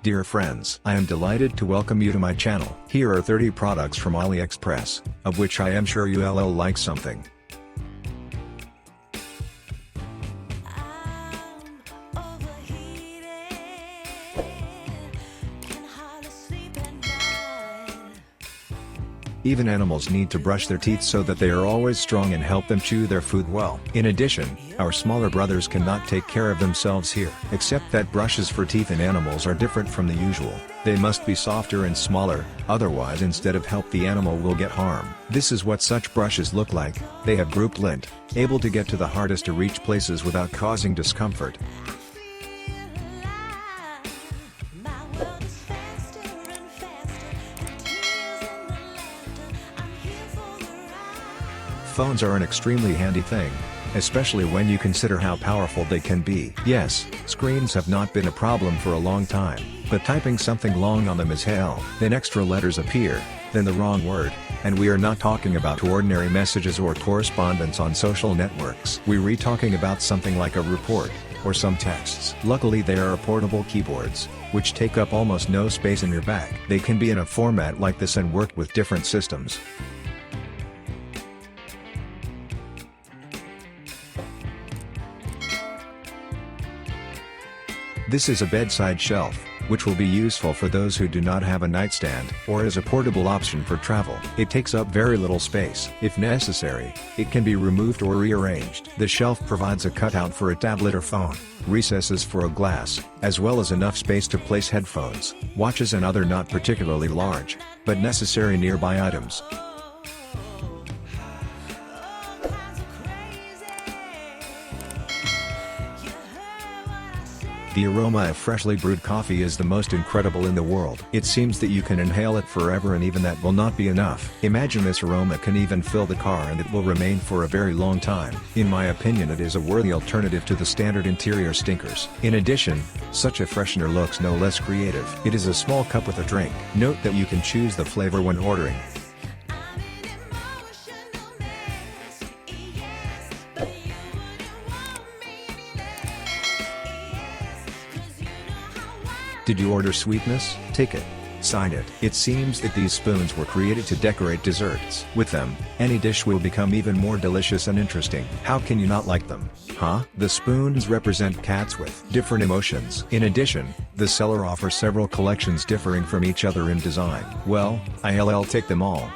Dear friends, I am delighted to welcome you to my channel. Here are 30 products from AliExpress, of which I am sure you'll like something. Even animals need to brush their teeth so that they are always strong and help them chew their food well. In addition, our smaller brothers cannot take care of themselves here. Except that brushes for teeth in animals are different from the usual. They must be softer and smaller, otherwise instead of help the animal will get harm. This is what such brushes look like. They have grouped lint, able to get to the hardest to reach places without causing discomfort. Phones are an extremely handy thing, especially when you consider how powerful they can be. Yes, screens have not been a problem for a long time, but typing something long on them is hell. Then extra letters appear, then the wrong word, and we are not talking about ordinary messages or correspondence on social networks. We're talking about something like a report, or some texts. Luckily there are portable keyboards, which take up almost no space in your bag. They can be in a format like this and work with different systems. This is a bedside shelf, which will be useful for those who do not have a nightstand, or as a portable option for travel. It takes up very little space. If necessary, it can be removed or rearranged. The shelf provides a cutout for a tablet or phone, recesses for a glass, as well as enough space to place headphones, watches and other not particularly large, but necessary nearby items. The aroma of freshly brewed coffee is the most incredible in the world. It seems that you can inhale it forever and even that will not be enough. Imagine this aroma can even fill the car and it will remain for a very long time. In my opinion, it is a worthy alternative to the standard interior stinkers. In addition, such a freshener looks no less creative. It is a small cup with a drink. Note that you can choose the flavor when ordering. Did you order sweetness? Take it. Sign it. It seems that these spoons were created to decorate desserts. With them, any dish will become even more delicious and interesting. How can you not like them? Huh? The spoons represent cats with different emotions. In addition, the seller offers several collections differing from each other in design. Well, I'll take them all.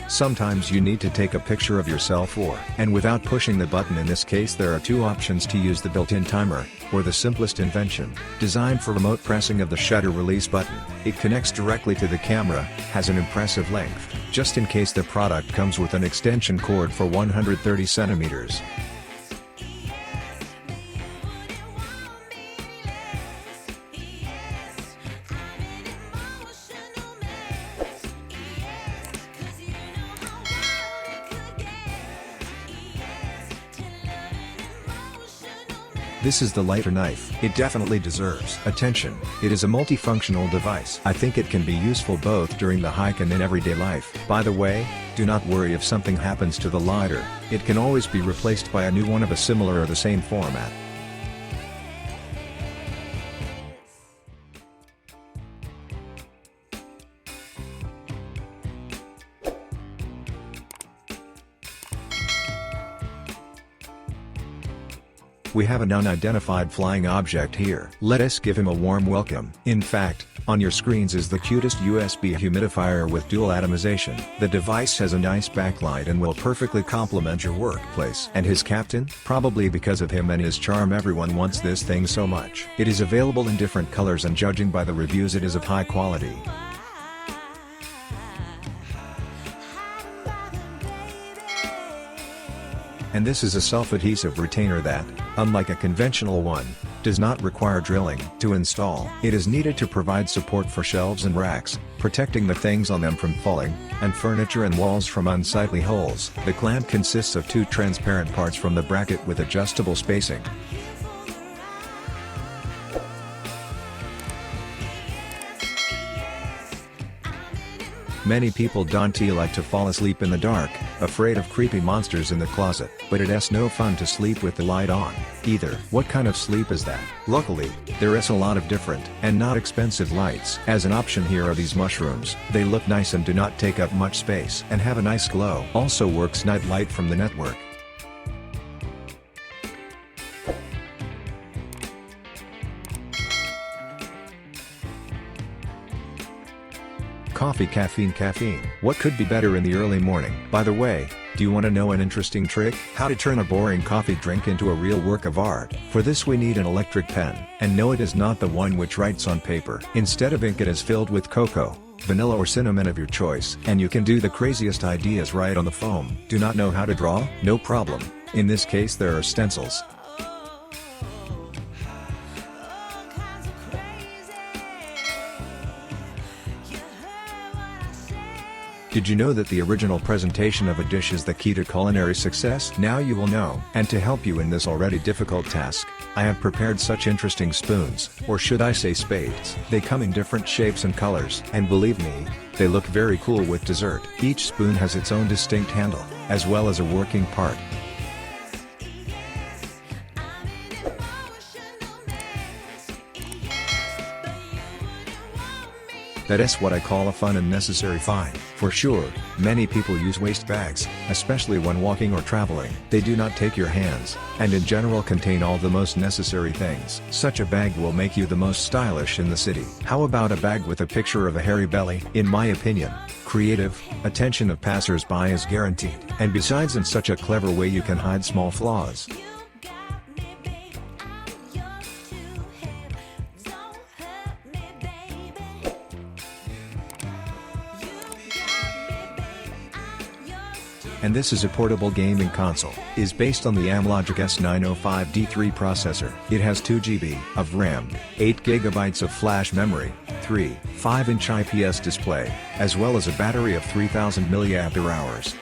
Sometimes you need to take a picture of yourself and without pushing the button. In this case there are two options to use: the built-in timer, or the simplest invention, designed for remote pressing of the shutter release button. It connects directly to the camera, has an impressive length. Just in case, the product comes with an extension cord for 130 centimeters. This is the lighter knife. It definitely deserves attention. It is a multifunctional device. I think it can be useful both during the hike and in everyday life. By the way, do not worry if something happens to the lighter. It can always be replaced by a new one of a similar or the same format. We have an unidentified flying object here. Let us give him a warm welcome. In fact, on your screens is the cutest USB humidifier with dual atomization. The device has a nice backlight and will perfectly complement your workplace. And his captain? Probably because of him and his charm everyone wants this thing so much. It is available in different colors and judging by the reviews it is of high quality. And this is a self-adhesive retainer that, unlike a conventional one, does not require drilling to install. It is needed to provide support for shelves and racks, protecting the things on them from falling, and furniture and walls from unsightly holes. The clamp consists of two transparent parts from the bracket with adjustable spacing. Many people don't like to fall asleep in the dark, afraid of creepy monsters in the closet, but it's no fun to sleep with the light on, either. What kind of sleep is that? Luckily, there is a lot of different and not expensive lights. As an option here are these mushrooms. They look nice and do not take up much space and have a nice glow. Also works night light from the network. Coffee caffeine. What could be better in the early morning? By the way, do you want to know an interesting trick? How to turn a boring coffee drink into a real work of art. For this we need an electric pen, and no, it is not the one which writes on paper. Instead of ink, it is filled with cocoa, vanilla or cinnamon of your choice, and you can do the craziest ideas right on the foam. Do not know how to draw? No problem. In this case there are stencils. Did you know that the original presentation of a dish is the key to culinary success? Now you will know. And to help you in this already difficult task, I have prepared such interesting spoons, or should I say spades. They come in different shapes and colors, and believe me, they look very cool with dessert. Each spoon has its own distinct handle, as well as a working part. That is what I call a fun and necessary find. For sure, many people use waste bags, especially when walking or traveling. They do not take your hands, and in general contain all the most necessary things. Such a bag will make you the most stylish in the city. How about a bag with a picture of a hairy belly? In my opinion, creative, attention of passers-by is guaranteed. And besides, in such a clever way you can hide small flaws. And this is a portable gaming console. Is based on the Amlogic S905D3 processor. It has 2 GB of RAM, 8 GB of flash memory, 5-inch IPS display, as well as a battery of 3000 mAh.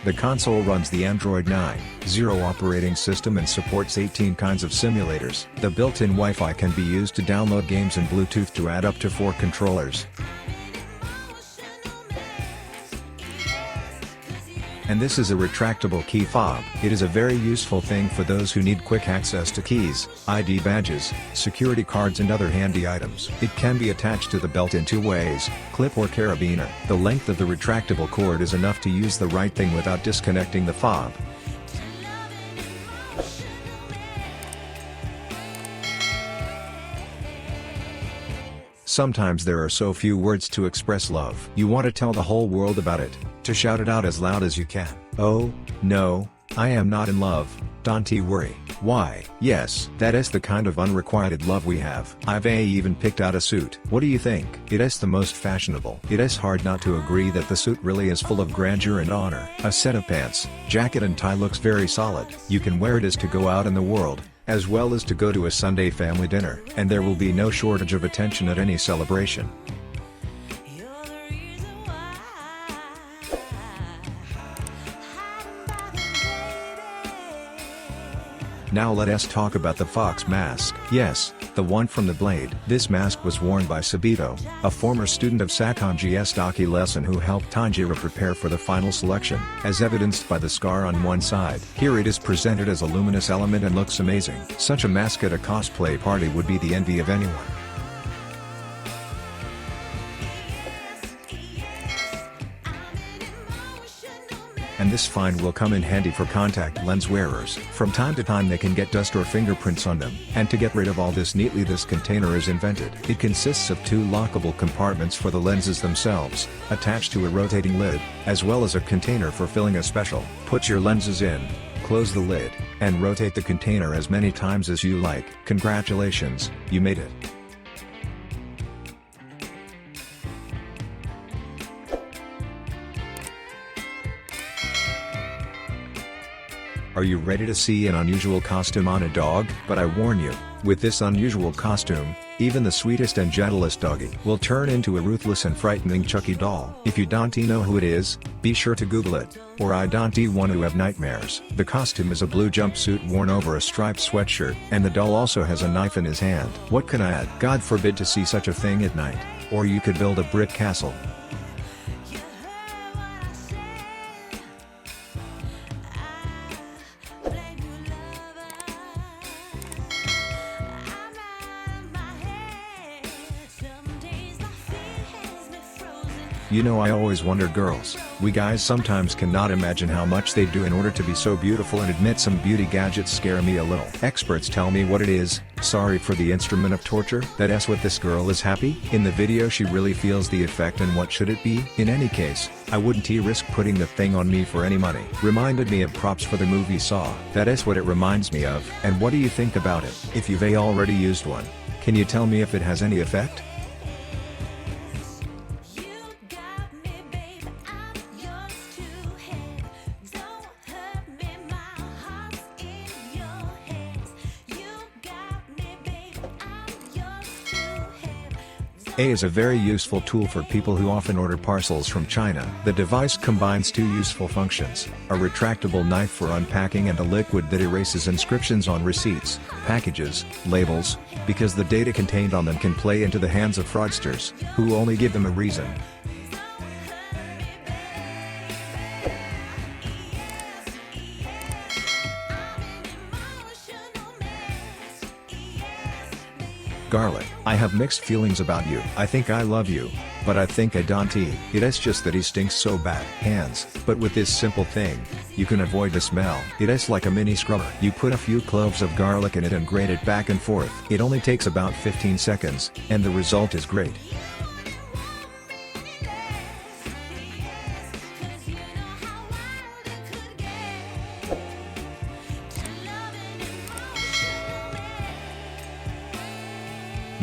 The console runs the Android 9.0 operating system and supports 18 kinds of simulators. The built-in Wi-Fi can be used to download games and Bluetooth to add up to 4 controllers. And this is a retractable key fob. It is a very useful thing for those who need quick access to keys, ID badges, security cards and other handy items. It can be attached to the belt in 2 ways, clip or carabiner. The length of the retractable cord is enough to use the right thing without disconnecting the fob. Sometimes there are so few words to express love. You want to tell the whole world about it, to shout it out as loud as you can. Oh, no, I am not in love, don't worry. Why? Yes, that is the kind of unrequited love we have. I've even picked out a suit. What do you think? It is the most fashionable. It is hard not to agree that the suit really is full of grandeur and honor. A set of pants, jacket and tie looks very solid. You can wear it as to go out in the world, as well as to go to a Sunday family dinner, and there will be no shortage of attention at any celebration. Now let us talk about the fox mask. Yes, the one from the Blade. This mask was worn by Sabito, a former student of Sakonji's Daki lesson who helped Tanjiro prepare for the final selection, as evidenced by the scar on one side. Here it is presented as a luminous element and looks amazing. Such a mask at a cosplay party would be the envy of anyone. And this find will come in handy for contact lens wearers. From time to time they can get dust or fingerprints on them. And to get rid of all this neatly, this container is invented. It consists of 2 lockable compartments for the lenses themselves, attached to a rotating lid, as well as a container for filling a special. Put your lenses in, close the lid, and rotate the container as many times as you like. Congratulations, you made it. Are you ready to see an unusual costume on a dog? But I warn you, with this unusual costume, even the sweetest and gentlest doggy will turn into a ruthless and frightening Chucky doll. If you don't know who it is, be sure to Google it, or I don't want to have nightmares. The costume is a blue jumpsuit worn over a striped sweatshirt, and the doll also has a knife in his hand. What can I add? God forbid to see such a thing at night, or you could build a brick castle. You know, I always wonder, girls, we guys sometimes cannot imagine how much they do in order to be so beautiful, and admit some beauty gadgets scare me a little. Experts tell me what it is. Sorry for the instrument of torture. That's what this girl is happy? In the video she really feels the effect, and what should it be? In any case, I wouldn't risk putting the thing on me for any money. Reminded me of props for the movie Saw. That is what it reminds me of. And what do you think about it? If you've already used one, can you tell me if it has any effect? A is a very useful tool for people who often order parcels from China. The device combines two useful functions: a retractable knife for unpacking and a liquid that erases inscriptions on receipts, packages, labels, because the data contained on them can play into the hands of fraudsters, who only give them a reason. Garlic. I have mixed feelings about you. I think I love you, but I think I don't. It's just that he stinks so bad. Hands. But with this simple thing, you can avoid the smell. It's like a mini scrubber. You put a few cloves of garlic in it and grate it back and forth. It only takes about 15 seconds, and the result is great.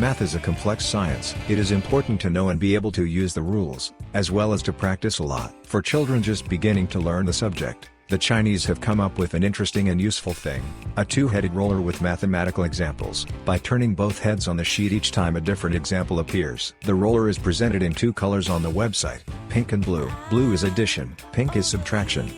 Math is a complex science. It is important to know and be able to use the rules, as well as to practice a lot. For children just beginning to learn the subject, the Chinese have come up with an interesting and useful thing: a two-headed roller with mathematical examples. By turning both heads on the sheet each time a different example appears. The roller is presented in two colors on the website, pink and blue. Blue is addition, pink is subtraction.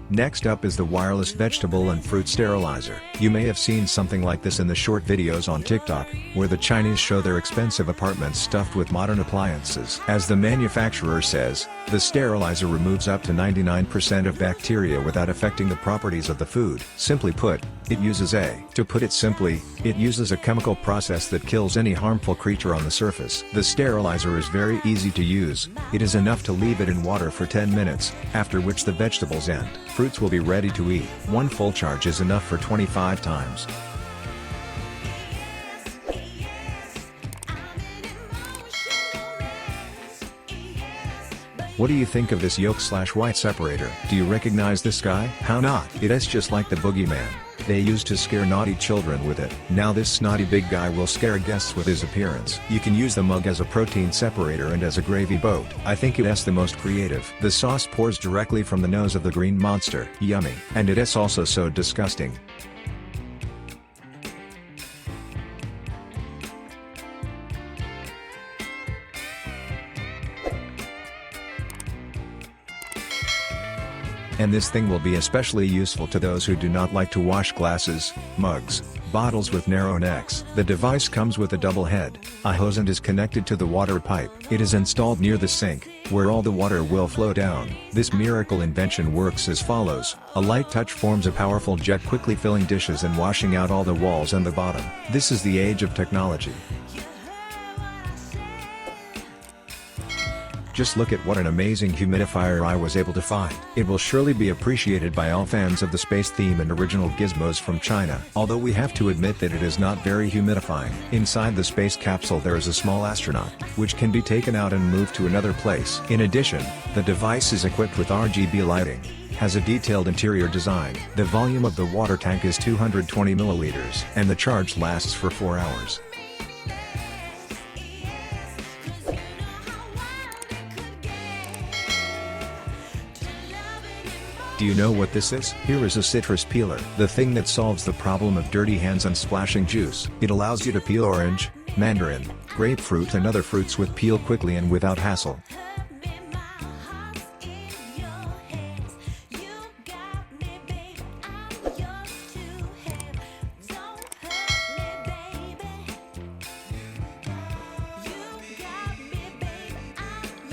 Next up is the wireless vegetable and fruit sterilizer. You may have seen something like this in the short videos on TikTok, where the Chinese show their expensive apartments stuffed with modern appliances. As the manufacturer says, the sterilizer removes up to 99% of bacteria without affecting the properties of the food. Simply put, it uses to put it simply, it uses a chemical process that kills any harmful creature on the surface. The sterilizer is very easy to use. It is enough to leave it in water for 10 minutes, after which the vegetables and fruits will be ready to eat. One full charge is enough for 25 times. What do you think of this yolk/white separator? Do you recognize this guy? How not? It's just like the boogeyman they used to scare naughty children with it. Now this snotty big guy will scare guests with his appearance. You can use the mug as a protein separator and as a gravy boat. I think it's the most creative. The sauce pours directly from the nose of the green monster. Yummy. And it's also so disgusting. And this thing will be especially useful to those who do not like to wash glasses, mugs, bottles with narrow necks. The device comes with a double head, a hose, and is connected to the water pipe. It is installed near the sink, where all the water will flow down. This miracle invention works as follows: a light touch forms a powerful jet, quickly filling dishes and washing out all the walls and the bottom. This is the age of technology. Just look at what an amazing humidifier I was able to find. It will surely be appreciated by all fans of the space theme and original gizmos from China. Although we have to admit that it is not very humidifying. Inside the space capsule there is a small astronaut, which can be taken out and moved to another place. In addition, the device is equipped with RGB lighting, has a detailed interior design. The volume of the water tank is 220 milliliters, and the charge lasts for 4 hours. Do you know what this is? Here is a citrus peeler, the thing that solves the problem of dirty hands and splashing juice. It allows you to peel orange, mandarin, grapefruit and other fruits with peel quickly and without hassle.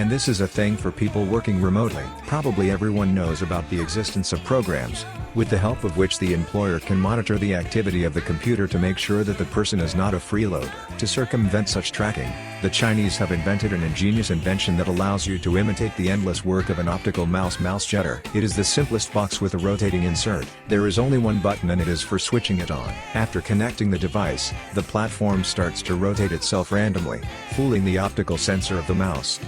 And this is a thing for people working remotely. Probably everyone knows about the existence of programs, with the help of which the employer can monitor the activity of the computer to make sure that the person is not a freeloader. To circumvent such tracking, the Chinese have invented an ingenious invention that allows you to imitate the endless work of an optical mouse jetter. It is the simplest box with a rotating insert. There is only one button and it is for switching it on. After connecting the device, the platform starts to rotate itself randomly, fooling the optical sensor of the mouse.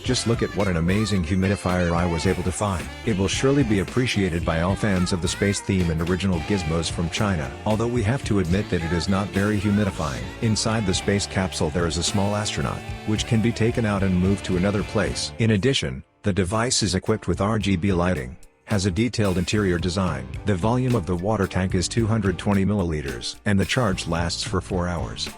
Just look at what an amazing humidifier I was able to find. It will surely be appreciated by all fans of the space theme and original gizmos from China. Although we have to admit that it is not very humidifying. Inside the space capsule there is a small astronaut, which can be taken out and moved to another place. In addition, the device is equipped with RGB lighting, has a detailed interior design. The volume of the water tank is 220 milliliters, and the charge lasts for 4 hours.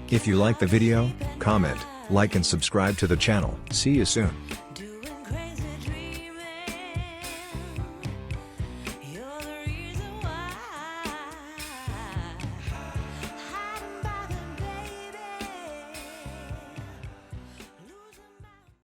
If you like the video, comment, like and subscribe to the channel. See you soon.